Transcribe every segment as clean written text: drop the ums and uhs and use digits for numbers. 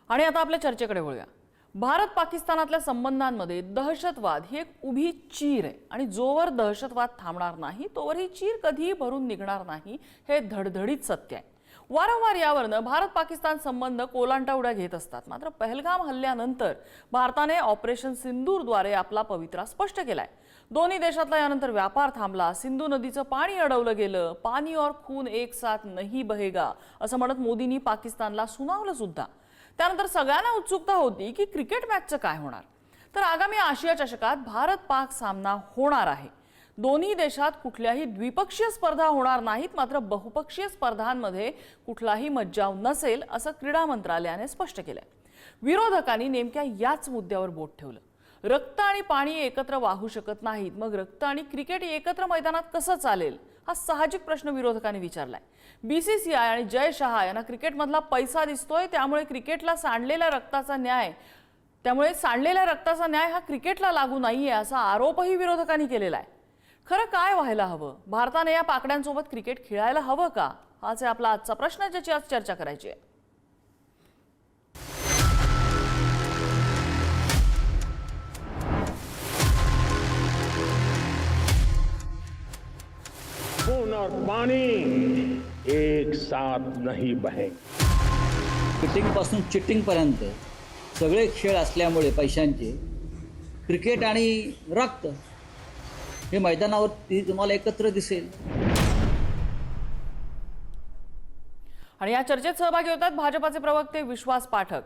आणि आता आपल्या चर्चेकडे वळूया। भारत पाकिस्तानातल्या संबंधांमध्ये दहशतवाद ही एक उभी चीर आहे आणि जोवर दहशतवाद थांबणार नाही तोवर ही चीर कधीही भरून निघणार नाही हे धडधडीत सत्य आहे। वारंवार यावरनं भारत पाकिस्तान संबंध कोलांटाउड्या घेत असतात। मात्र पहलगाम हल्ल्यानंतर भारताने ऑपरेशन सिंदूरद्वारे आपला पवित्रा स्पष्ट केलाय। दोन्ही देशातला यानंतर व्यापार थांबला, सिंधू नदीचं पाणी अडवलं गेलं, पानी और खून एक साथ नहीं बहेगा असं म्हणत मोदींनी पाकिस्तानला सुनावलं सुद्धा। त्यानंतर सगळ्यांना उत्सुकता होती की क्रिकेट मॅचचं काय होणार। तर आगामी आशिया चषकात भारत पाक सामना होणार आहे। दोन्ही देशात कुठल्याही द्विपक्षीय स्पर्धा होणार नाहीत, मात्र बहुपक्षीय स्पर्धांमध्ये कुठलाही मज्जाव नसेल असं क्रीडा मंत्रालयाने स्पष्ट केलंय। विरोधकांनी नेमक्या याच मुद्द्यावर बोट ठेवलं। रक्त आणि पाणी एकत्र वाहू शकत नाहीत, मग रक्त आणि क्रिकेट एकत्र मैदानात कसं चालेल हा साहजिक प्रश्न विरोधकांनी विचारलाय। बीसीसीआय आणि जय शहा यांना क्रिकेटमधला पैसा दिसतोय, त्यामुळे सांडलेल्या रक्ताचा न्याय हा क्रिकेटला लागू नाहीये असा आरोपही विरोधकांनी केलेला आहे। खरं काय व्हायला हवं? भारताने या पाकड्यांसोबत क्रिकेट खेळायला हवं का? हाच आहे आपला आजचा प्रश्न, ज्याची आज चर्चा करायची आहे। खून और पानी एक साथ नहीं बहेंगे। फिटिंग पासून चिटिंग पर्यंत सगळे खेळ असल्यामुळे पैशांचे क्रिकेट आणि रक्त हे मैदानावर तुम्हाला एकत्र दिसेल। आणि या चर्चेत सहभागी होतात भाजपाचे प्रवक्ते विश्वास पाठक,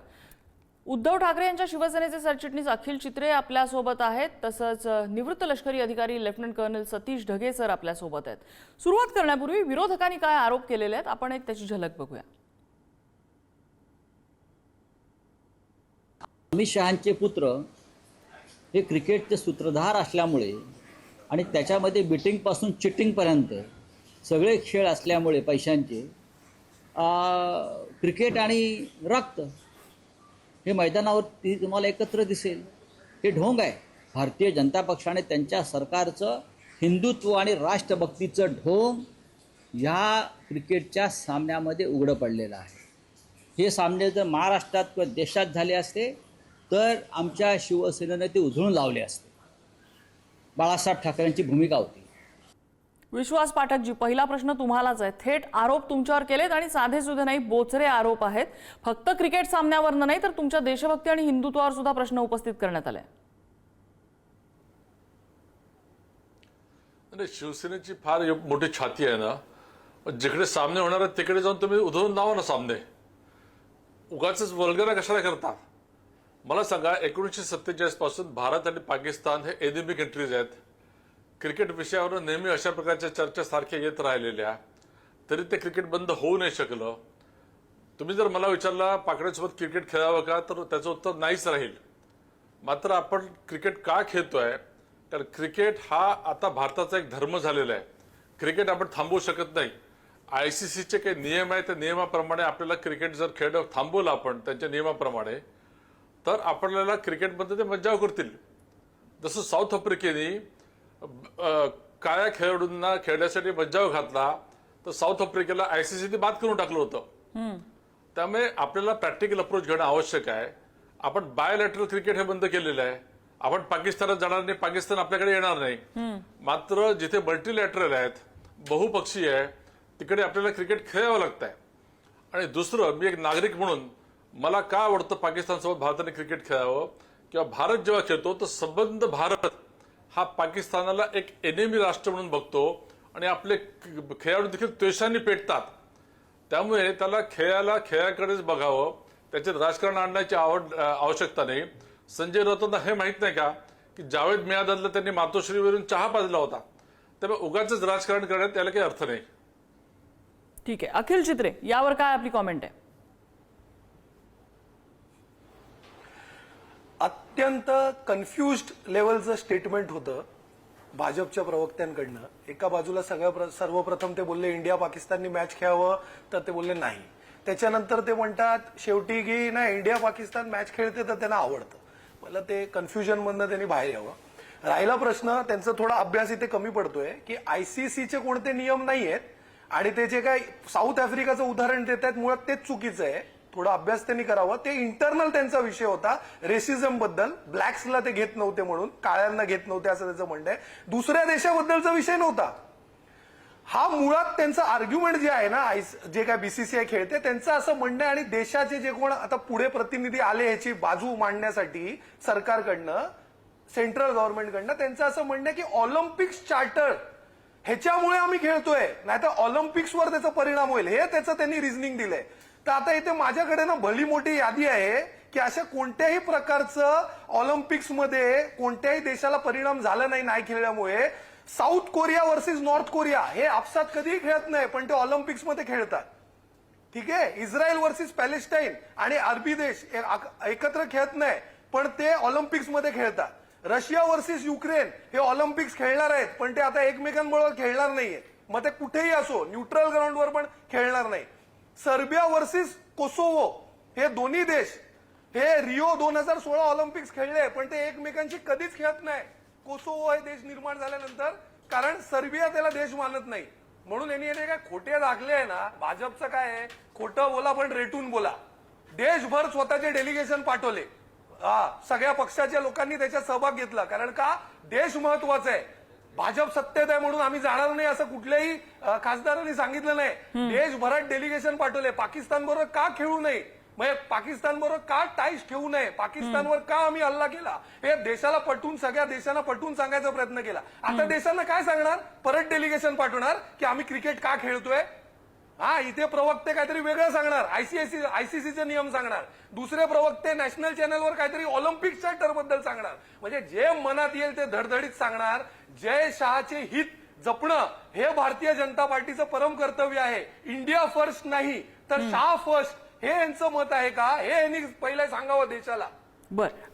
उद्धव ठाकरे यांच्या शिवसेनेचे सरचिटणीस अखिल चित्रे आपल्या सोबत आहेत, तसंच निवृत्त लष्करी अधिकारी lieutenant colonel Satish Dhage sir आपल्या सोबत आहेत। सुरुवात करण्यापूर्वी विरोधकांनी काय आरोप केलेले आहेत आपण एक त्याची झलक बघूया। अमित शहांचे पुत्र हे क्रिकेटचे सूत्रधार असल्यामुळे आणि त्याच्यामध्ये बिटिंग पासून चिटिंग पर्यंत सगळे खेळ असल्यामुळे पैशांचे क्रिकेट आणि रक्त हे मैदानावर तुम्हाला एकत्र दिसेल। हे ढोंग आहे। भारतीय जनता पक्षाने त्यांच्या सरकारचं हिंदुत्व आणि राष्ट्रभक्तीचं ढोंग ह्या क्रिकेटच्या सामन्यामध्ये उघडं पडलेलं आहे। हे सामने जर महाराष्ट्रात किंवा देशात झाले असते तर आमच्या शिवसेनेने ते उधळून लावले असते। बाळासाहेब ठाकरेंची भूमिका होती। विश्वास पाठक जी, पहिला प्रश्न तुम्हालाच आहे। थेट आरोप तुमच्यावर केलेत आणि साधे सुधे नाही, बोचरे आरोप आहेत। फक्त क्रिकेट सामन्यावर नाही तर तुमच्या देशभक्ती आणि हिंदुत्वावर सुद्धा प्रश्न उपस्थित करण्यात आले। शिवसेनेची फार मोठी छाती आहे ना, जिकडे सामने होणार आहेत तिकडे जाऊन तुम्ही उधळून लावा ना सामने। उगाचच वल्गना कशाला करता? मला सांगा, 1947 पासून भारत आणि पाकिस्तान हे एनिमी कंट्रीज आहेत। क्रिकेट विषयावर नेहमी अशा प्रकारच्या चर्चा सारख्या येत राहिलेल्या, तरी ते क्रिकेट बंद होऊ नाही शकलं। तुम्ही जर मला विचारला पाकड्यांसोबत क्रिकेट खेळावं का, तर त्याचं उत्तर नाहीच राहील। मात्र आपण क्रिकेट का खेळतोय? कारण क्रिकेट हा आता भारताचा एक धर्म झालेला आहे। क्रिकेट आपण थांबवू शकत नाही। आयसीसीचे काही नियम आहेत, त्या नियमाप्रमाणे आपल्याला क्रिकेट जर खेळणं थांबवलं आपण त्यांच्या नियमाप्रमाणे, तर आपल्याला क्रिकेटमध्ये ते मज्जाव करतील। जसं साऊथ आफ्रिकेने काळ्या खेळाडूंना खेळण्यासाठी मज्जाव घातला, तर साऊथ आफ्रिकेला आयसीसीने बाद करून टाकलं होतं। त्यामुळे आपल्याला प्रॅक्टिकल अप्रोच घेणं आवश्यक आहे। आपण बायोलॅटरल क्रिकेट हे बंद केलेलं आहे। आपण पाकिस्तानात जाणार नाही, पाकिस्तान आपल्याकडे येणार नाही। मात्र जिथे मल्टीलॅटरल आहेत, बहुपक्षीय आहे, तिकडे आपल्याला क्रिकेट खेळावं लागतंय। आणि दुसरं, मी एक नागरिक म्हणून मला का आवडतं पाकिस्तानसोबत भारताने क्रिकेट खेळावं, किंवा भारत जेव्हा खेळतो तर संबंध भारत हा पाकिस्तानाला एक एनिमी राष्ट्र म्हणून बघतो आणि आपले खेळाडू देखील द्वेषाने पेटतात। त्यामुळे त्याला खेळाकडेच बघावं, त्याच्यात राजकारण आणण्याची आवश्यकता नाही। संजय राऊतांना हे माहित नाही का की जावेद मियादादला त्यांनी मातोश्रीवरून चहा पाजला होता? त्यामुळे उगाचच राजकारण करण्यात त्याला काही अर्थ नाही। ठीक आहे, अखिल चित्रे, यावर काय आपली कॉमेंट आहे? अत्यंत कन्फ्युज्ड लेवलचं स्टेटमेंट होतं भाजपच्या प्रवक्त्यांकडनं। एका बाजूला सर्वप्रथम ते बोलले इंडिया पाकिस्ताननी मॅच खेळावं, तर ते बोलले नाही। त्याच्यानंतर ते म्हणतात शेवटी की नाही, इंडिया पाकिस्तान मॅच खेळते तर त्यांना आवडतं। मला ते कन्फ्युजन मधनं त्यांनी बाहेर यावं। राहिला प्रश्न, त्यांचा थोडा अभ्यास इथे कमी पडतोय की आयसीसीचे कोणते नियम नाहीयेत आणि ते जे काय साऊथ आफ्रिकाचं उदाहरण देत आहेत मुळात तेच चुकीचं आहे। थोडा अभ्यास त्यांनी करावा. ते इंटरनल त्यांचा विषय होता रेसिझम बद्दल. ब्लॅक्सला ते घेत नव्हते म्हणून, काळ्यांना घेत नव्हते असं त्याचं म्हणणं आहे. दुसऱ्या देशाबद्दलचा विषय नव्हता हा. मुळात त्यांचं आर्ग्युमेंट जे आहे ना, जे काय बीसीसीआय खेळते त्यांचं असं म्हणणं आहे, आणि देशाचे जे कोण आता पुढे प्रतिनिधी आले ह्याची बाजू मांडण्यासाठी सरकारकडनं, सेंट्रल गव्हर्नमेंटकडनं, त्यांचं असं म्हणणं आहे की ऑलिम्पिक्स चार्टर ह्याच्यामुळे आम्ही खेळतोय, नाहीतर ऑलिम्पिक्सवर त्याचा परिणाम होईल, हे त्याचं त्यांनी रिझनिंग दिलंय. तर आता इथे माझ्याकडे ना भली मोठी यादी आहे की अशा कोणत्याही प्रकारचं ऑलिम्पिक्समध्ये कोणत्याही देशाला परिणाम झाला नाही खेळल्यामुळे. South Korea versus north Korea हे आपसात कधीही खेळत नाही, पण ते ऑलिम्पिक्समध्ये खेळतात. ठीक आहे. इस्रायल वर्सेस पॅलेस्टाईन आणि अरबी देश एकत्र खेळत नाही, पण ते ऑलिम्पिक्समध्ये खेळतात. रशिया वर्सेस युक्रेन हे ऑलिम्पिक्स खेळणार आहेत, पण ते आता एकमेकांबरोबर खेळणार नाहीये. मग ते कुठेही असो, न्यूट्रल ग्राउंडवर पण खेळणार नाही. सर्बिया वर्सेस कोसोवो हे दोन्ही देश हे रिओ 2016 ऑलिम्पिक्स खेळले, पण ते एकमेकांशी कधीच खेळत नाही. कोसोवो हे देश निर्माण झाल्यानंतर, कारण सर्बिया त्याला देश मानत नाही. म्हणून यांनी काय खोटे दाखले आहे ना, भाजपचं काय आहे, खोटं बोला पण रेटून बोला. देशभर स्वतःचे डेलिगेशन पाठवले, सगळ्या पक्षाच्या लोकांनी त्याच्यात सहभाग घेतला. कारण का, देश महत्वाचा आहे. भाजप सत्तेत आहे म्हणून आम्ही जाणार नाही असं कुठल्याही खासदारांनी सांगितलं नाही. देशभरात डेलिगेशन पाठवले. पाकिस्तान बरोबर का खेळू नये, म्हणजे पाकिस्तान बरोबर का टाईज ठेवू नये, पाकिस्तानवर का आम्ही हल्ला केला, हे देशाला पटवून, सगळ्या देशांना पटवून सांगायचा प्रयत्न केला. आता देशांना काय सांगणार, परत डेलिगेशन पाठवणार की आम्ही क्रिकेट का खेळतोय. इथे प्रवक्ते काहीतरी वेगळं सांगणार, आयसीसीचे नियम सांगणार. दुसरे प्रवक्ते नॅशनल चॅनलवर काहीतरी ऑलिम्पिक चार्टर बद्दल सांगणार. म्हणजे जे मनात येईल ते धडधडीत सांगणार. जय शहाचे हित जपणं हे भारतीय जनता पार्टीचं परम कर्तव्य आहे. इंडिया फर्स्ट नाही तर शहा फर्स्ट हे यांचं मत आहे का, हे यांनी पहिलं सांगावं देशाला.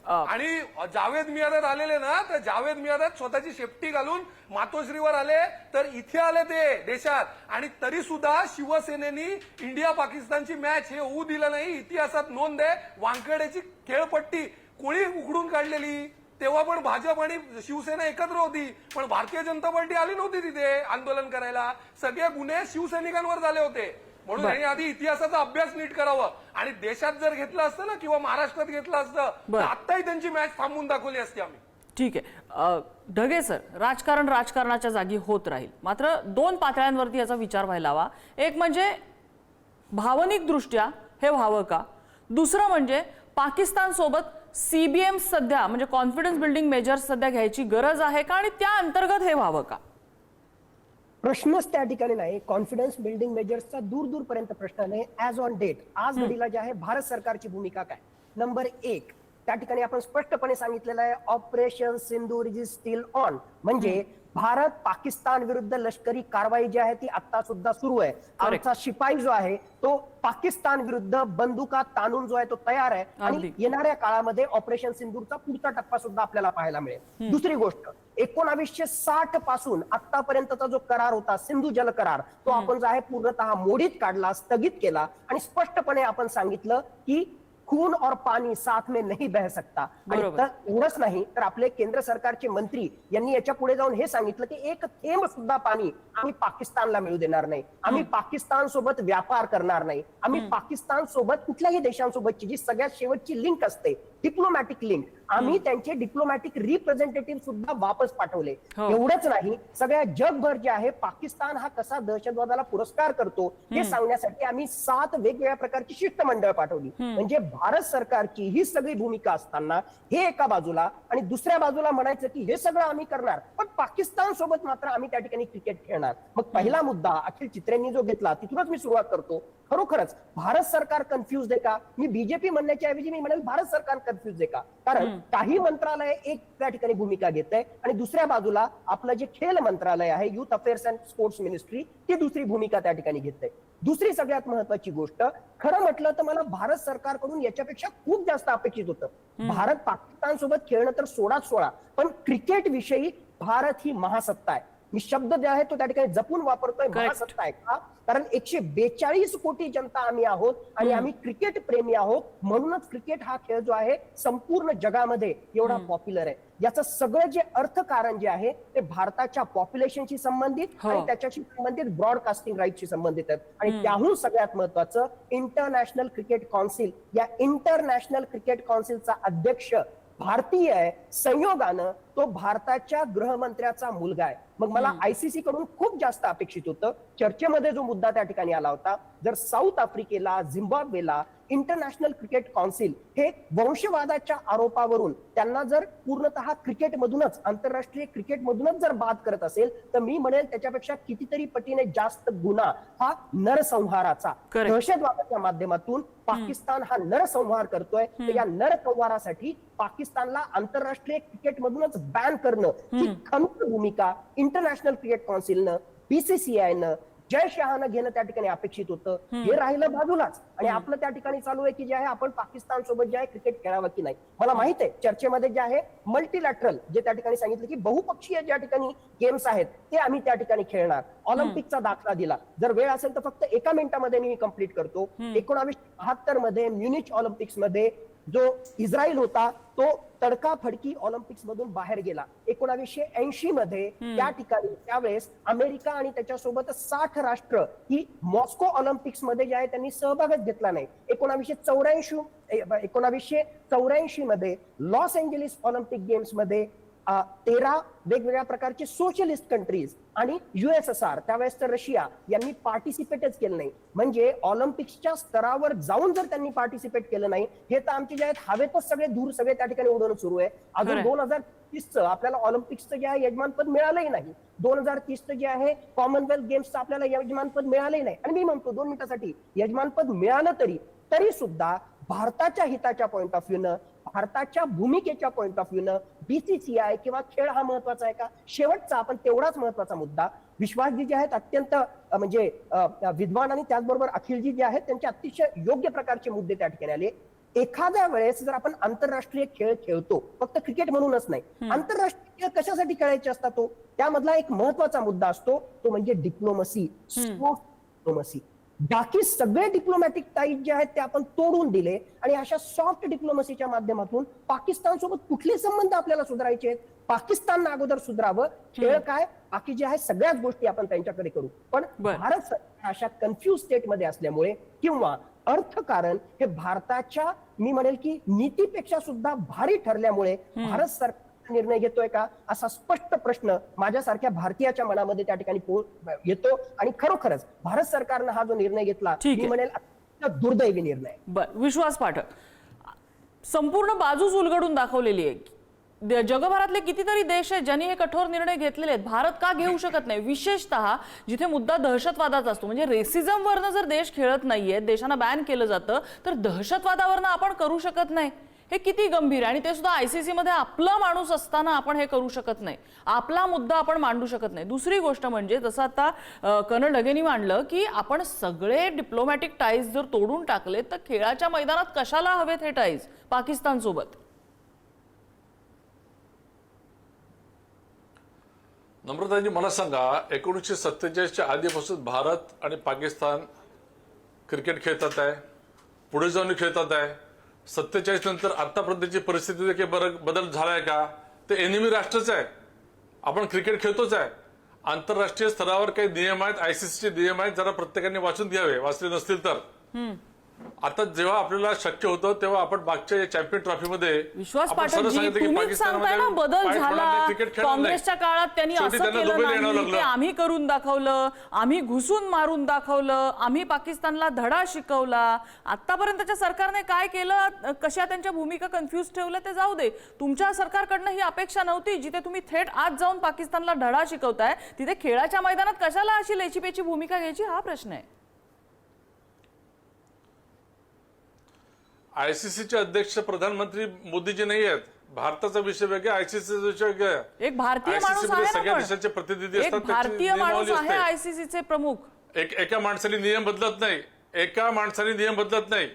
आणि जावेद मियादाद आलेले ना, तर जावेद मियादाद स्वतःची शेपटी घालून मातोश्रीवर आले, तर इथे आले ते देशात, आणि तरी सुद्धा शिवसेनेनी इंडिया पाकिस्तानची मॅच हे होऊ दिलं नाही. इतिहासात नोंद आहे. वानखेडेची खेळपट्टी कोणी उघडून काढलेली, तेव्हा पण भाजप आणि शिवसेना एकत्र होती, पण भारतीय जनता पार्टी आली नव्हती तिथे आंदोलन करायला. सगळे गुन्हे शिवसैनिकांवर झाले होते. म्हणून त्यांनी आधी इतिहासाचा अभ्यास नीट करावा, आणि देशात जर घेतलं असतं ना, किंवा महाराष्ट्रात घेतलं असतं, तर आत्ताही त्यांची मॅच थांबवून दाखवली असती आम्ही. ठीक आहे. ढगे सर, राजकारण राजकारणाच्या जागी होत राहील, मात्र दोन पातळ्यांवरती याचा विचार व्हायला हवा. एक म्हणजे भावनिक दृष्ट्या हे व्हावं का, दुसरं म्हणजे पाकिस्तान सोबत सीबीएम सध्या म्हणजे कॉन्फिडन्स बिल्डिंग मेजर्स सध्या घ्यायची गरज आहे का, आणि त्या अंतर्गत हे व्हावं का. प्रश्नच त्या ठिकाणी नाही. कॉन्फिडन्स बिल्डिंग मेजर्सचा दूर पर्यंत प्रश्न नाही. ऍज ऑन डेट, आज घडीला जे आहे भारत सरकारची भूमिका काय. नंबर 1, त्या ठिकाणी आपण स्पष्टपणे सांगितलेलं आहे, operation Sindur is steel on. म्हणजे भारत पाकिस्तान विरुद्ध लष्करी कारवाई जी आहे ती आता सुद्धा सुरू आहे. आमचा शिपाई जो आहे तो पाकिस्तान विरुद्ध बंदुका ताणून जो आहे तो तयार आहे, आणि येणाऱ्या काळामध्ये ऑपरेशन सिंदूरचा पुढचा टप्पा सुद्धा आपल्याला पाहायला मिळेल. दुसरी गोष्ट, 1960 पासून आतापर्यंतचा जो करार होता, सिंधू जल करार, तो आपण जो आहे पूर्णतः मोडीत काढला, स्थगित केला, आणि स्पष्टपणे आपण सांगितलं की खून और पानी साथ में नहीं बह सकता. आणि एवढंच नाही तर आपले केंद्र सरकारचे मंत्री यांनी याच्या पुढे जाऊन हे सांगितलं की एक थेंब सुद्धा पाणी आम्ही पाकिस्तानला मिळू देणार नाही, आम्ही पाकिस्तान सोबत व्यापार करणार नाही, आम्ही पाकिस्तान सोबत कुठल्याही देशांसोबतची जी सगळ्यात शेवटची लिंक असते, डिप्लोमॅटिक लिंक, आम्ही त्यांचे डिप्लोमॅटिक रिप्रेझेंटेटिव्ह सुद्धा वापस पाठवले. एवढंच नाही, सगळ्या जगभर जे आहे पाकिस्तान हा कसा दहशतवादाला पुरस्कार करतो हे सांगण्यासाठी आम्ही 7 वेगवेगळ्या प्रकारची शिष्टमंडळ पाठवली. म्हणजे भारत सरकारची ही सगळी भूमिका असताना हे एका बाजूला, आणि दुसऱ्या बाजूला म्हणायचं की हे सगळं आम्ही करणार पण पाकिस्तान सोबत मात्र आम्ही त्या ठिकाणी क्रिकेट खेळणार. मग पहिला मुद्दा अखिल चित्रेंनी जो घेतला तिथूनच मी सुरुवात करतो. खरोखरच भारत सरकार कन्फ्युज आहे का? मी बीजेपी म्हणण्याच्या ऐवजी मी म्हणेल भारत सरकार कन्फ्युज आहे का? कारण काही मंत्रालय एक त्या ठिकाणी भूमिका घेत आहे, आणि दुसऱ्या बाजूला आपलं जे खेळ मंत्रालय आहे, youth affairs and sports ministry, ती दुसरी भूमिका त्या ठिकाणी घेत आहे. दुसरी सगळ्यात महत्वाची गोष्ट, खरं म्हटलं तर मला भारत सरकारकडून याच्यापेक्षा खूप जास्त अपेक्षित होतं. भारत पाकिस्तान सोबत खेळणं तर सोडाच सोडा, पण क्रिकेट विषयी भारत ही महासत्ता आहे. मी शब्द जे आहे तो त्या ठिकाणी जपून वापरतोय, महासत्ता आहे का? कारण 142 कोटी जनता आम्ही आहोत, आणि आम्ही क्रिकेट प्रेमी आहोत. म्हणूनच क्रिकेट हा खेळ जो आहे संपूर्ण जगामध्ये एवढा पॉप्युलर आहे. याचं सगळं जे अर्थकारण जे आहे ते भारताच्या पॉप्युलेशनशी संबंधित आणि त्याच्याशी संबंधित ब्रॉडकास्टिंग राईटशी संबंधित आहेत. आणि त्याहून सगळ्यात महत्वाचं इंटरनॅशनल क्रिकेट काउन्सिल, या इंटरनॅशनल क्रिकेट काउन्सिलचा अध्यक्ष भारतीय आहे. संयोगानं तो भारताच्या गृहमंत्र्याचा मुलगा आहे. मग मला आयसीसी कडून खूप जास्त अपेक्षित होतं. चर्चेमध्ये जो मुद्दा त्या ठिकाणी आला होता, जर साऊथ आफ्रिकेला, झिम्बाब्वेला इंटरनॅशनल क्रिकेट काउन्सिल हे वंशवादाच्या आरोपावरून त्यांना जर पूर्णतः क्रिकेटमधूनच, आंतरराष्ट्रीय क्रिकेटमधूनच जर बाद करत असेल, तर मी म्हणेल त्याच्यापेक्षा कितीतरी पटीने जास्त गुन्हा हा नरसंहाराचा, दहशतवादाच्या माध्यमातून पाकिस्तान हा नरसंहार करतोय. तर या नरसंहारासाठी पाकिस्तानला आंतरराष्ट्रीय क्रिकेटमधूनच बॅन करणं ही खंत भूमिका इंटरनॅशनल क्रिकेट काउन्सिलनं, बीसीसीआयनं, जय शहानं घेणं त्या ठिकाणी अपेक्षित होतं. हे राहिलं बाजूलाच. आणि आपलं त्या ठिकाणी चालू आहे की जे आहे आपण पाकिस्तान सोबत जे आहे क्रिकेट खेळावं की नाही. मला माहित आहे चर्चेमध्ये जे आहे मल्टीलॅटरल, जे त्या ठिकाणी सांगितलं की बहुपक्षीय ज्या ठिकाणी गेम्स आहेत ते आम्ही त्या ठिकाणी खेळणार. ऑलिम्पिकचा दाखला दिला. जर वेळ असेल तर फक्त 1 मिनिटामध्ये मी कंप्लीट करतो. 1972 मध्ये म्युनिच ऑलिम्पिक्स मध्ये जो इस्रायल होता तो तडकाफडकी ऑलिम्पिक्स मधून बाहेर गेला. 1980 मध्ये त्या ठिकाणी त्यावेळेस अमेरिका आणि त्याच्यासोबत 60 राष्ट्र ही मॉस्को ऑलिम्पिक्स मध्ये जे आहे त्यांनी सहभागच घेतला नाही. 1984 मध्ये लॉस एंजेलिस ऑलिम्पिक गेम्स मध्ये 13 वेगवेगळ्या प्रकारचे सोशलिस्ट कंट्रीज आणि USSR, त्यावेळेस तर रशिया, यांनी पार्टिसिपेटच केलं नाही. म्हणजे ऑलिम्पिक्सच्या स्तरावर जाऊन जर त्यांनी पार्टिसिपेट केलं नाही, हे तर आमचे जे आहेत हवेतच सगळे धूर सगळे त्या ठिकाणी उडवणं सुरू आहे. अजून 2030चं आपल्याला ऑलिम्पिक्सचं जे आहे यजमानपद मिळालंही नाही. 2030चं जे आहे कॉमनवेल्थ गेम्सचं आपल्याला यजमानपद मिळालंही नाही. आणि मी म्हणतो 2 मिनिटासाठी यजमानपद मिळालं तरी सुद्धा भारताच्या हिताच्या पॉइंट ऑफ व्ह्यूनं, भारताच्या भूमिकेच्या पॉइंट ऑफ व्ह्यूनं बीसीसीआय किंवा खेळ हा महत्वाचा आहे का? शेवटचा आपण तेवढाच महत्वाचा मुद्दा, विश्वासजी जे आहेत अत्यंत म्हणजे विद्वान आणि त्याचबरोबर अखिलजी जे आहेत त्यांचे अतिशय योग्य प्रकारचे मुद्दे त्या ठिकाणी आले. एखाद्या वेळेस जर आपण आंतरराष्ट्रीय खेळ खेळतो, फक्त क्रिकेट म्हणूनच नाही, आंतरराष्ट्रीय खेळ कशासाठी खेळायचे असतात, त्यामधला एक महत्वाचा मुद्दा असतो तो म्हणजे डिप्लोमसी, डिप्लोमसी. बाकी सगळे डिप्लोमॅटिक टाईज जे आहेत ते आपण तोडून दिले आणि अशा सॉफ्ट डिप्लोमसीच्या माध्यमातून पाकिस्तान सोबत कुठले संबंध आपल्याला सुधारायचे आहेत? पाकिस्ताननं अगोदर सुधारावं. खेळ काय, बाकी जे आहे सगळ्याच गोष्टी आपण त्यांच्याकडे करू. पण भारत सरकार अशा कन्फ्युज स्टेटमध्ये असल्यामुळे किंवा अर्थकारण हे भारताच्या, मी म्हणेल की नीतीपेक्षा सुद्धा भारी ठरल्यामुळे भारत सरकार निर्णय घेतोय का, असा स्पष्ट प्रश्न माझ्यासारख्या भारतीयाच्या मनामध्ये त्या ठिकाणी येतो. आणि खरोखरच भारत सरकारनं हा जो निर्णय घेतला, मी म्हणेल दुर्दैवी निर्णय. विश्वास पाठक, संपूर्ण बाजूच उलगडून दाखवलेली आहे. जगभरातले कितीतरी देश आहेत ज्यांनी हे कठोर निर्णय घेतलेले आहेत. भारत का घेऊ शकत नाही? विशेषतः जिथे मुद्दा दहशतवादाचा असतो. म्हणजे रेसिझम वरनं जर देश खेळत नाहीये, देशांना बॅन केलं जातं, तर दहशतवादावरनं आपण करू शकत नाही. हे किती गंभीर आहे. आणि ते सुद्धा आयसीसी मध्ये आपला माणूस असताना आपण हे करू शकत नाही, आपला मुद्दा आपण मांडू शकत नाही. दुसरी गोष्ट म्हणजे जसं आता कर्नल ढगेंनी मांडलं की आपण सगळे डिप्लोमॅटिक टाईज जर तोडून टाकले तर खेळाच्या मैदानात कशाला हवेत हे टाईज पाकिस्तान सोबत? नम्रताजी, मला सांगा, 1947च्या आधीपासून भारत आणि पाकिस्तान क्रिकेट खेळतात आहे, पुढे जाऊन खेळतात आहे. 47 नंतर आतापर्यंतची परिस्थिती काही बदल झालाय का? ते एनिमी राष्ट्रच आहे, आपण क्रिकेट खेळतोच आहे. आंतरराष्ट्रीय स्तरावर काही नियम आहेत, आयसीसीचे नियम आहेत, जरा प्रत्येकाने वाचून घ्यावे, वाचले नसतील तर. आता जेव्हा आपल्याला शक्य होतं तेव्हा आपण मागच्या चॅम्पियन ट्रॉफीमध्ये विश्वास पाठकजी तुम्हीच सांगताय ना बदल झाला. काँग्रेसच्या काळात त्यांनी असं केलं नाही, ते आम्ही करून दाखवलं, आम्ही घुसून मारून दाखवलं, आम्ही पाकिस्तानला धडा शिकवला. आतापर्यंतच्या सरकारने काय केलं, कशा त्यांच्या भूमिका कन्फ्युज ठेवल्या ते जाऊ दे. तुमच्या सरकारकडनं ही अपेक्षा नव्हती. जिथे तुम्ही थेट आज जाऊन पाकिस्तानला धडा शिकवताय तिथे खेळाच्या मैदानात कशाला अशी लेचीपेची भूमिका घ्यायची, हा प्रश्न आहे. आयसीसीचे अध्यक्ष प्रधानमंत्री मोदीजी नाही आहेत. भारताचा विषय वेगळा, आयसीसीचा विषय वेगळा. एक भारतीय माणूस आहे, सगळ्या देशांचे प्रतिनिधी असतात, भारतीय माणूस आहे आयसीसीचे प्रमुख. एका माणसाने नियम बदलत नाही, एका माणसाने नियम बदलत नाही.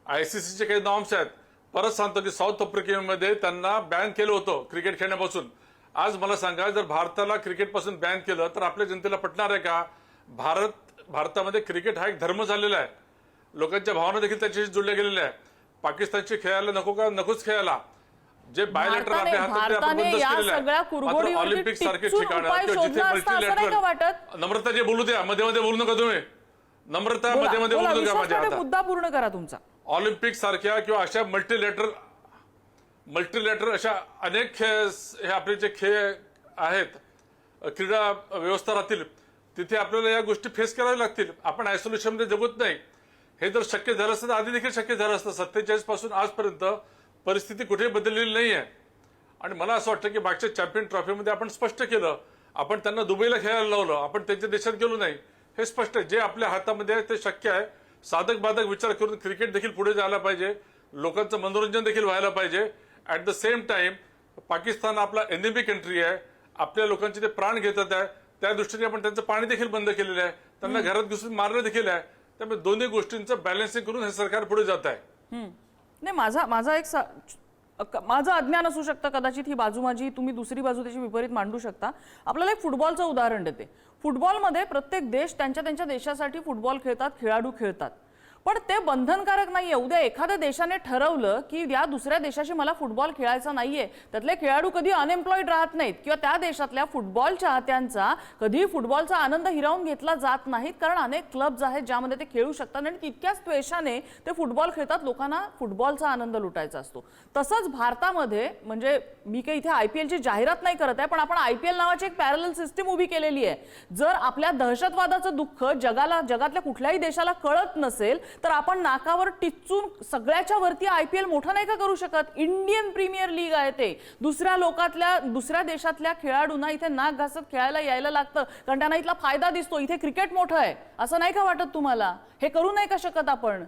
आयसीसीचे काही नॉर्म्स आहेत. परत सांगतो की साऊथ आफ्रिकेमध्ये त्यांना बॅन केलं होतं क्रिकेट खेळण्यापासून. आज मला सांगा, जर भारताला क्रिकेटपासून बॅन केलं तर आपल्या जनतेला पटणार आहे का? भारतामध्ये क्रिकेट हा एक धर्म झालेला आहे. लोकांच्या भावना देखील त्याच्याशी जुळल्या गेलेल्या आहे. पाकिस्तानची खेळायला नको का? नकोच खेळायला. जे बायोलेटर आपल्या हातात आपण भारताने बंदच या केलेलं सगळ्या आहे. मात्र कुरघोडीवरती ऑलिम्पिक सारखे टिच्चून ठिकाण उपाय किंवा जिथे शोधला असता असं नाही का वाटत? मल्टीलॅटरल नम्रता जे बोलू द्या, मध्ये मध्ये बोलू नका तुम्ही. नम्रता बोला, मध्ये मध्ये बोला, बोलू नका विश्वास माझ्या पाठक, आता. मुद्दा पूर्ण करा तुमचा. ऑलिम्पिक सारख्या किंवा अशा मल्टीलॅटरल अशा अनेक खेळ, हे आपले जे खेळ आहेत, क्रीडा व्यवस्था राहतील, तिथे आपल्याला या गोष्टी फेस कराव्या लागतील. आपण आयसोलेशन मध्ये जगत नाही. हे जर शक्य झालं असतं तर आधी देखील शक्य झालं असतं. 47 पासून आजपर्यंत परिस्थिती कुठेही बदललेली नाही आहे. आणि मला असं वाटतं की मागच्या चॅम्पियन ट्रॉफीमध्ये आपण स्पष्ट केलं, आपण त्यांना दुबईला खेळायला लावलं, आपण त्यांच्या देशात गेलो नाही. हे स्पष्ट आहे. जे आपल्या हातामध्ये आहे ते शक्य आहे. साधक बाधक विचार करून क्रिकेट देखील पुढे जायला पाहिजे, लोकांचं मनोरंजन देखील व्हायला पाहिजे. At the same time Pakistan आपला एनिमी कंट्री आहे, आपल्या लोकांचे ते प्राण घेतात आहे, त्या दृष्टीने आपण त्यांचं पाणी देखील बंद केलेलं आहे, त्यांना घरात घुसून मारलं देखील आहे. त्यामुळे दोन्ही गोष्टींचं बॅलन्सिंग करून हे सरकार पुढे जात आहे. नाही, माझं अज्ञान असू शकतं, कदाचित ही बाजू माझी, तुम्ही दुसरी बाजू त्याची विपरीत मांडू शकता. आपल्याला एक फुटबॉलचं उदाहरण देते. फुटबॉलमध्ये प्रत्येक देश त्यांच्या देशासाठी फुटबॉल खेळतात, खेळाडू खेळतात, पण ते बंधनकारक नाहीये. उद्या एखाद्या देशाने ठरवलं की या दुसऱ्या देशाशी मला फुटबॉल खेळायचा नाहीये, त्यातले खेळाडू कधी अनएम्प्लॉईड राहत नाहीत किंवा त्या देशातल्या फुटबॉल चाहत्यांचा कधी फुटबॉलचा आनंद हिरावून घेतला जात नाहीत, कारण अनेक क्लब्स आहेत ज्यामध्ये ते खेळू शकतात आणि तितक्याच त्वेषाने ते फुटबॉल खेळतात. लोकांना फुटबॉलचा आनंद लुटायचा असतो. तसंच भारतामध्ये, म्हणजे मी काही इथे IPLची जाहिरात नाही करत आहे, पण आपण IPL नावाची एक पॅरलल सिस्टीम उभी केलेली आहे. जर आपल्या दहशतवादाचं दुःख जगातल्या कुठल्याही देशाला कळत नसेल तर आपण नाकावर टिच्चून सगळ्याच्या वरती IPL मोठं नाही का करू शकत? इंडियन प्रीमियर लीग आहे ते. दुसऱ्या देशातल्या खेळाडूंना इथे नाक घासत खेळायला यायला लागतं, कारण त्यांना इथला फायदा दिसतो. इथे क्रिकेट मोठं आहे असं नाही का वाटत तुम्हाला? हे करू नाही का शकत आपण?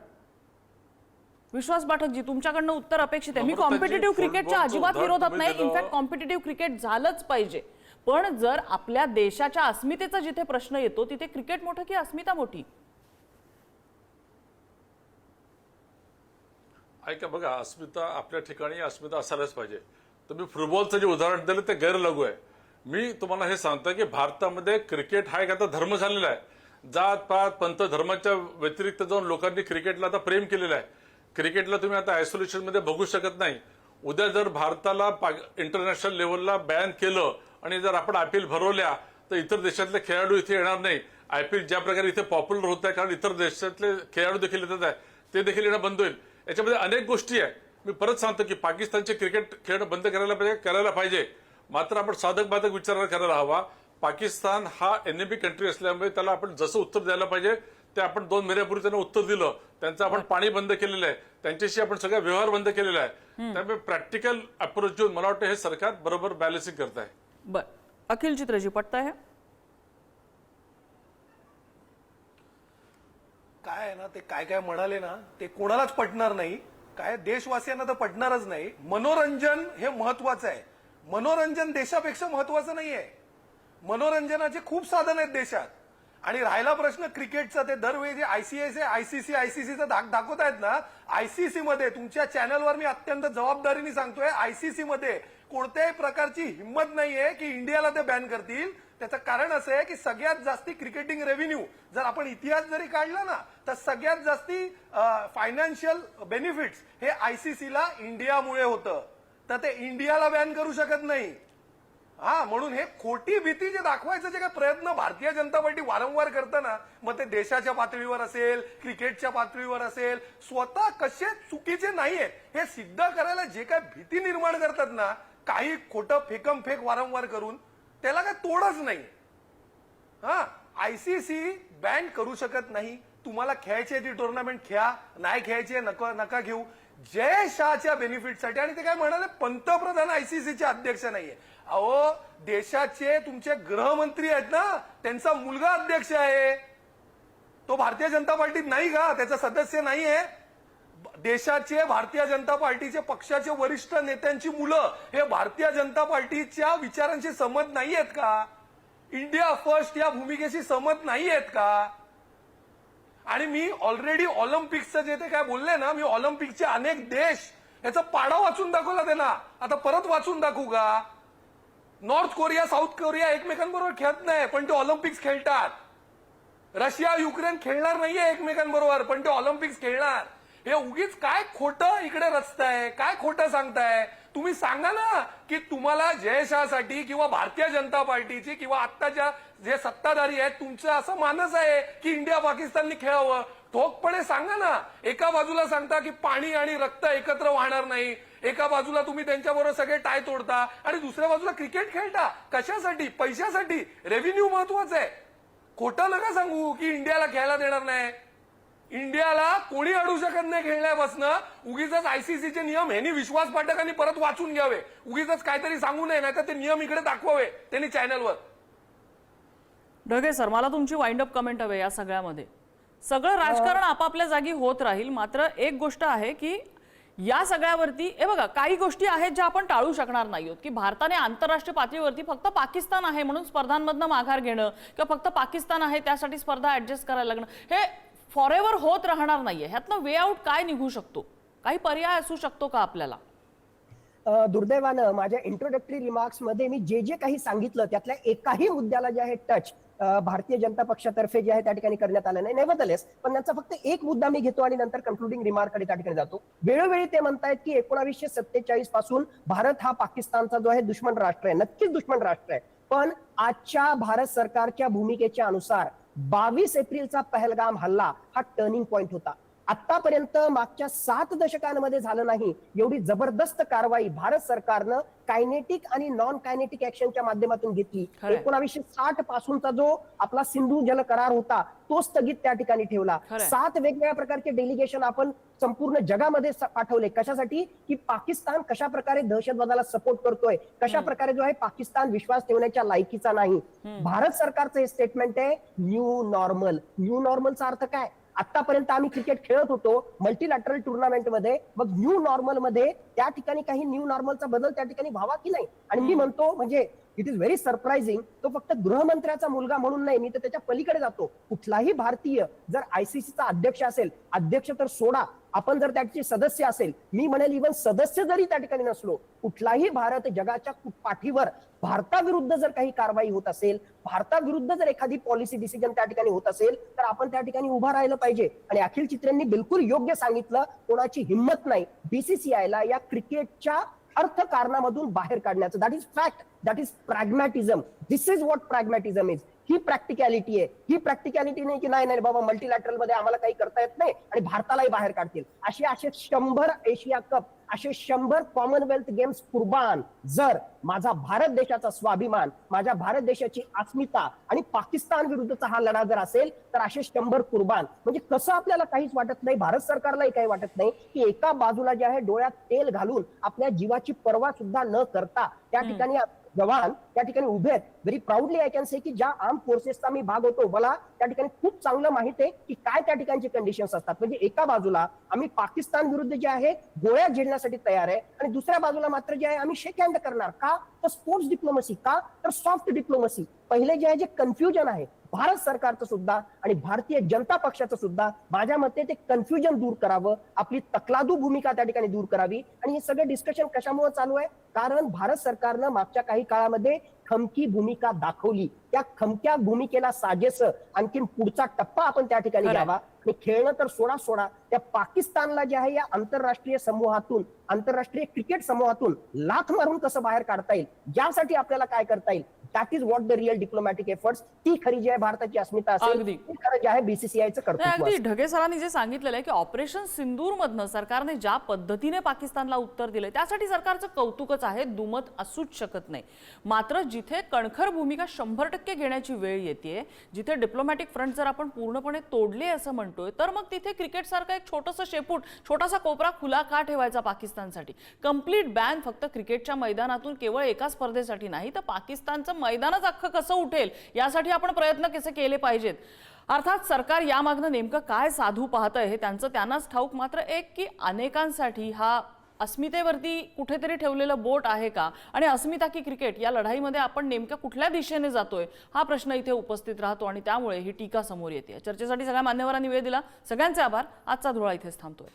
विश्वास पाठकजी, तुमच्याकडनं उत्तर अपेक्षित आहे. मी कॉम्पिटिटिव्ह क्रिकेटच्या अजिबात विरोधात नाही. इनफॅक्ट कॉम्पिटिटिव्ह क्रिकेट झालंच पाहिजे, पण जर आपल्या देशाच्या अस्मितेचा जिथे प्रश्न येतो तिथे क्रिकेट मोठं की अस्मिता मोठी? ऐका, बघा, अस्मिता आपल्या ठिकाणी अस्मिता असायलाच पाहिजे. तुम्ही फुटबॉलचं जे उदाहरण दिलं ते गैरलागू आहे. मी तुम्हाला हे सांगतो की भारतामध्ये क्रिकेट हा एक आता धर्म झालेला आहे. जात पात पंथ धर्माच्या व्यतिरिक्त जाऊन लोकांनी क्रिकेटला आता प्रेम केलेलं आहे. क्रिकेटला तुम्ही आता आयसोलेशन मध्ये बघू शकत नाही. उद्या जर भारताला इंटरनॅशनल लेवलला बॅन केलं आणि जर आपण IPL भरवल्या तर इतर देशातले खेळाडू इथे येणार नाही. IPL ज्या प्रकारे इथे पॉप्युलर होत आहे, कारण इतर देशातले खेळाडू देखील येतात आहे, ते देखील येणं बंद होईल. याच्यामध्ये अनेक गोष्टी आहे. मी परत सांगतो की पाकिस्तानचे क्रिकेट खेळणं बंद करायला पाहिजे. मात्र आपण साधक बाधक विचार करायला हवा. पाकिस्तान हा एनिमी कंट्री असल्यामुळे त्याला आपण जसं उत्तर द्यायला पाहिजे ते आपण 2 महिन्यापूर्वी त्यांना उत्तर दिलं. त्यांचं आपण पाणी बंद केलेलं आहे, त्यांच्याशी आपण सगळा व्यवहार बंद केलेला आहे. त्यामुळे प्रॅक्टिकल अप्रोच घेऊन मला वाटतं हे सरकार बरोबर बॅलन्सिंग करत आहे. बरं, अखिल चित्रजी, पटतंय? काय आहे ना, ते काय म्हणाले ना, ते कोणालाच पटणार नाही. काय देशवासियांना तर पटणारच नाही. मनोरंजन हे महत्वाचं आहे. मनोरंजन देशापेक्षा महत्वाचं नाहीये. मनोरंजनाचे खूप साधन आहेत देशात. आणि राहिला प्रश्न क्रिकेटचा, ते दरवेळी जे ICCचा धाक दाखवतायत ना, ICC मध्ये तुमच्या चॅनलवर मी अत्यंत जबाबदारीने सांगतोय, ICC मध्ये कोणत्याही प्रकारची हिंमत नाहीये की इंडियाला ते बॅन करतील. त्याचं कारण असं आहे की सगळ्यात जास्ती क्रिकेटिंग रेव्हेन्यू जर आपण इतिहास जरी काढला ना, तर सगळ्यात जास्ती फायनान्शियल बेनिफिट्स हे ICCला इंडियामुळे होतं. तर ते इंडियाला बॅन करू शकत नाही. म्हणून हे खोटी भीती जे दाखवायचं जे काही प्रयत्न भारतीय जनता पार्टी वारंवार करताना, मग ते देशाच्या पातळीवर असेल, क्रिकेटच्या पातळीवर असेल, स्वतः कसे चुकीचे नाहीये हे सिद्ध करायला जे काही भीती निर्माण करतात ना, काही खोटं फेकमफेक वारंवार करून, त्याला काय तोडच नाही. ICC बॅन करू शकत नाही. तुम्हाला खेळायची ती टुर्नामेंट खेळा, नाही खेळायची नका घेऊ. जय शहाच्या बेनिफिटसाठी. आणि ते काय म्हणाले, पंतप्रधान ICCचे अध्यक्ष नाहीये. अहो, देशाचे तुमचे गृहमंत्री आहेत ना, त्यांचा मुलगा अध्यक्ष आहे. तो भारतीय जनता पार्टीत नाही का? त्याचा सदस्य नाहीये. देशाचे भारतीय जनता पार्टीचे पक्षाचे वरिष्ठ नेत्यांची मुलं हे भारतीय जनता पार्टीच्या विचारांशी सहमत नाहीयेत का? इंडिया फर्स्ट या भूमिकेशी सहमत नाहीयेत का? आणि मी ऑलरेडी ऑलिम्पिक्सचं जे ते काय बोलले ना, मी ऑलिम्पिकचे अनेक देश याचा पाडा वाचून दाखवला त्यांना. आता परत वाचून दाखवू का? नॉर्थ कोरिया, साऊथ कोरिया एकमेकांबरोबर खेळत नाही, पण ते ऑलिम्पिक्स खेळतात. रशिया, युक्रेन खेळणार नाहीये एकमेकांबरोबर, पण ते ऑलिम्पिक्स खेळणार. हे उगीच काय खोटं इकडे रचताय, काय खोटं सांगताय? तुम्ही सांगा ना की तुम्हाला जयशहासाठी किंवा भारतीय जनता पार्टीची किंवा आत्ताच्या जे सत्ताधारी आहेत तुमचं असं मानस आहे की इंडिया पाकिस्ताननी खेळावं. ठोकपणे सांगा ना. एका बाजूला सांगता की पाणी आणि रक्त एकत्र वाहणार नाही, एका बाजूला तुम्ही त्यांच्याबरोबर सगळे टाय तोडता आणि दुसऱ्या बाजूला क्रिकेट खेळता. कशासाठी? पैशासाठी. रेव्हेन्यू महत्वाचं आहे. खोटं नका सांगू की इंडियाला खेळायला देणार नाही. इंडियाला कोणी अडू शकत नाही खेळण्यापासनं. उगीच आयसीसीचे नियम ह्यांनी विश्वास पाठकांनी परत वाचून घ्यावे. उगीच काहीतरी सांगू नये, नाही तर ते नियम इकडे दाखवावे त्यांनी चॅनलवर. ढगे सर, मला तुमची वाइंड अप कमेंट हवे या सगळ्यामध्ये. सगळं राजकारण आपापल्या जागी होत राहील, मात्र एक गोष्ट आहे की या सगळ्यावरती हे बघा, काही गोष्टी आहेत ज्या आपण टाळू शकणार नाही आहोत की भारताने आंतरराष्ट्रीय पातळीवरती फक्त पाकिस्तान आहे म्हणून स्पर्धांमधनं माघार घेणं किंवा फक्त पाकिस्तान आहे त्यासाठी स्पर्धा ऍडजस्ट करायला लागणं हे फॉरएव्हर होत राहणार नाहीये. ह्यातनं वे आउट काय निघू शकतो? काही पर्याय असू शकतो का आपल्याला? दुर्दैवानं माझ्या इंट्रोडक्टरी रिमार्क्स मध्ये मी जे काही सांगितलं त्यातल्या एकाही मुद्द्याला जे आहे टच भारतीय जनता पक्षातर्फे जे आहे त्या ठिकाणी करण्यात आलं नाही. नेव्हरदलेस पण त्यांचा फक्त एक मुद्दा मी घेतो आणि नंतर कन्क्लुडिंग रिमार्ककडे त्या ठिकाणी जातो. वेळोवेळी ते म्हणतायत की 1947 पासून भारत हा पाकिस्तानचा जो आहे दुश्मन राष्ट्र आहे. नक्कीच दुश्मन राष्ट्र आहे, पण आजच्या भारत सरकारच्या भूमिकेच्या अनुसार 22 एप्रिलचा पहलगाम हल्ला हा टर्निंग पॉइंट होता. आतापर्यंत मागच्या 7 दशकांमध्ये झालं नाही एवढी जबरदस्त कारवाई भारत सरकारनं कायनेटिक आणि नॉन कायनेटिक ऍक्शनच्या माध्यमातून घेतली. 1960 पासूनचा जो आपला सिंधू जल करार होता तो स्थगित त्या ठिकाणी ठेवला. 7 वेगवेगळ्या प्रकारचे डेलिगेशन आपण संपूर्ण जगामध्ये पाठवले. कशासाठी? की पाकिस्तान कशा प्रकारे दहशतवादाला सपोर्ट करतोय, कशा प्रकारे जो आहे पाकिस्तान विश्वास ठेवण्याच्या लायकीचा नाही. भारत सरकारचं हे स्टेटमेंट आहे न्यू नॉर्मल. न्यू नॉर्मलचा अर्थ काय? आतापर्यंत आम्ही क्रिकेट खेळत होतो मल्टीलॅटरल टुर्नामेंट मध्ये, मग न्यू नॉर्मल मध्ये त्या ठिकाणी काही न्यू नॉर्मलचा बदल त्या ठिकाणी व्हावा की नाही. आणि मी म्हणतो म्हणजे इट इज व्हेरी सरप्राइझिंग, तो फक्त गृहमंत्र्याचा मुलगा म्हणून नाही, मी तर त्याच्या पलीकडे जातो. कुठलाही भारतीय जर आयसीसीचा अध्यक्ष असेल, अध्यक्ष तर सोडा, आपण जर त्याचे सदस्य असेल, मी म्हणेल इव्हन सदस्य जरी त्या ठिकाणी नसलो, कुठलाही भारत जगाच्या पाठीवर भारताविरुद्ध जर काही कारवाई होत असेल, भारताविरुद्ध जर एखादी पॉलिसी डिसिजन त्या ठिकाणी होत असेल तर आपण त्या ठिकाणी उभा राहिलं पाहिजे. आणि अखिल चित्रेंनी बिलकुल योग्य सांगितलं, कोणाची हिंमत नाही बीसीसीआयला या क्रिकेटच्या अर्थकारणामधून बाहेर काढण्याचं. That is fact, that is pragmatism. This is what pragmatism is. ही प्रॅक्टिकॅलिटी आहे. ही प्रॅक्टिकॅलिटी नाही की नाही बाबा मल्टीलॅटरल मध्ये आम्हाला काही करता येत नाही आणि भारतालाही बाहेर काढतील. असे 100 एशिया कप, असे 100 कॉमनवेल्थ गेम्स कुर्बान जर माझा भारत देशाचा स्वाभिमान, माझ्या भारत देशाची अस्मिता आणि पाकिस्तान विरुद्धचा हा लढा जर असेल तर असे 100 कुर्बान. म्हणजे कसं आपल्याला काहीच वाटत नाही, भारत सरकारलाही काही वाटत नाही की एका बाजूला जे आहे डोळ्यात तेल घालून आपल्या जीवाची पर्वा सुद्धा न करता त्या ठिकाणी जवान त्या ठिकाणी उभे आहेत. Very proudly I can say की ज्या आर्म फोर्सेसचा मी भाग होतो, मला त्या ठिकाणी खूप चांगलं माहित आहे की काय त्या ठिकाणचे कंडिशन्स असतात. म्हणजे एका बाजूला आम्ही पाकिस्तान विरुद्ध जे आहे गोळ्या झेलण्यासाठी तयार आहे आणि दुसऱ्या बाजूला मात्र जे आहे आम्ही शेक हँड करणार. का? तर स्पोर्ट्स डिप्लोमसी, का तर सॉफ्ट डिप्लोमसी. पहिले जे आहे जे कन्फ्युजन आहे भारत सरकारचं सुद्धा आणि भारतीय जनता पक्षाचं सुद्धा, माझ्या मते ते कन्फ्युजन दूर करावं, आपली तकलादू भूमिका त्या ठिकाणी दूर करावी. आणि हे सगळं डिस्कशन कशामुळे चालू आहे? कारण भारत सरकारनं मागच्या काही काळामध्ये खमकी भूमिका दाखवली. त्या खमक्या भूमिकेला साजेस आणखीन पुढचा टप्पा आपण त्या ठिकाणी घ्यावा. आणि खेळणं तर सोडा, त्या पाकिस्तानला जे आहे या आंतरराष्ट्रीय समूहातून, आंतरराष्ट्रीय क्रिकेट समूहातून लाथ मारून कसं बाहेर काढता येईल, यासाठी आपल्याला काय करता येईल, that is what the real diplomatic efforts. ती खरी जी आहे भारताची अस्मिता असेल, ती खरं जे आहे बीसीसीआयचं कर्तृत्व. अगदी ढगे सरांनी जे सांगितलेलं आहे की ऑपरेशन सिंदूर मधनं सरकारने ज्या पद्धतीने पाकिस्तानला उत्तर दिलंय त्यासाठी सरकारचं कौतुकच आहे, दुमत असूच शकत नाही. मात्र जिथे कणखर भूमिका 100% घेण्याची वेळ येते, जिथे डिप्लोमॅटिक फ्रंट जर आपण पूर्णपणे तोडले असं म्हणतोय, तर मग तिथे क्रिकेट सारखा एक छोटंसं शेपूट, छोटासा कोपरा खुला का ठेवायचा पाकिस्तानसाठी? कंप्लीट बॅन फक्त क्रिकेटच्या मैदानातून केवळ एका स्पर्धेसाठी नाही, तर पाकिस्तानचं मैदानच अख्खं कसं उठेल यासाठी आपण प्रयत्न कसे केले पाहिजेत. अर्थात सरकार यामागनं नेमकं काय साधू पाहतंय हे त्यांनाच ठाऊक. मात्र एक की अनेकांसाठी हा अस्मितेवरती कुठेतरी ठेवलेलं बोट आहे का, आणि अस्मिता की क्रिकेट या लढाईमध्ये आपण नेमक्या कुठल्या दिशेने जातोय हा प्रश्न इथे उपस्थित राहतो आणि त्यामुळे ही टीका समोर येते. चर्चेसाठी सगळ्या मान्यवरांनी वेळ दिला, सगळ्यांचे आभार. आजचा धुळा इथेच थांबतोय.